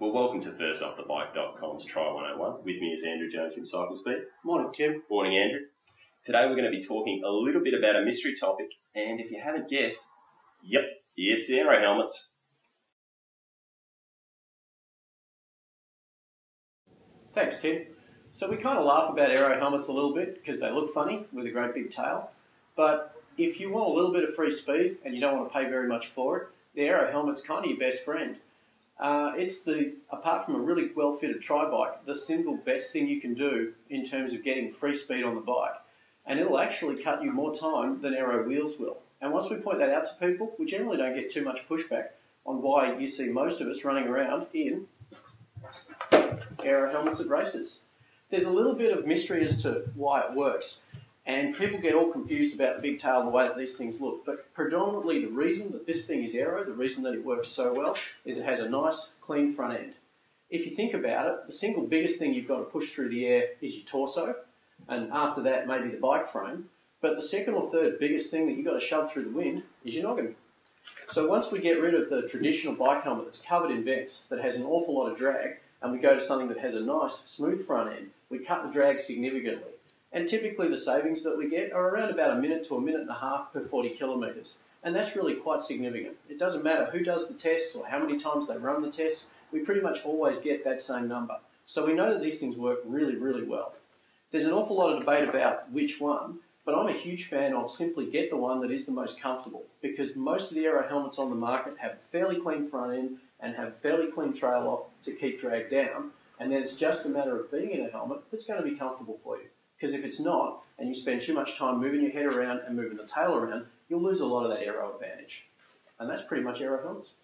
Well, welcome to firstoffthebike.com's Try 101. With me is Andrew Jones from Cycle Speed. Morning, Tim. Morning, Andrew. Today we're going to be talking a little bit about a mystery topic, and if you haven't guessed, yep, it's Aero Helmets. Thanks, Tim. So we kind of laugh about aero helmets a little bit because they look funny with a great big tail. But if you want a little bit of free speed and you don't want to pay very much for it, the aero helmet's kind of your best friend. Apart from a really well-fitted tri-bike, the single best thing you can do in terms of getting free speed on the bike. And it'll actually cut you more time than aero wheels will. And once we point that out to people, we generally don't get too much pushback on why you see most of us running around in aero helmets at races. There's a little bit of mystery as to why it works, and people get all confused about the big tail and the way that these things look, but predominantly the reason that this thing is aero, the reason that it works so well, is it has a nice, clean front end. If you think about it, the single biggest thing you've got to push through the air is your torso, and after that maybe the bike frame, but the second or third biggest thing that you've got to shove through the wind is your noggin. So once we get rid of the traditional bike helmet that's covered in vents, that has an awful lot of drag, and we go to something that has a nice, smooth front end, we cut the drag significantly. And typically the savings that we get are around about a minute to a minute and a half per 40 kilometres. And that's really quite significant. It doesn't matter who does the tests or how many times they run the tests, we pretty much always get that same number. So we know that these things work really, really well. There's an awful lot of debate about which one, but I'm a huge fan of simply get the one that is the most comfortable, because most of the aero helmets on the market have a fairly clean front end and have fairly clean trail off to keep drag down, and then it's just a matter of being in a helmet that's going to be comfortable for you. Because if it's not, and you spend too much time moving your head around and moving the tail around, you'll lose a lot of that aero advantage. And that's pretty much aero helmets.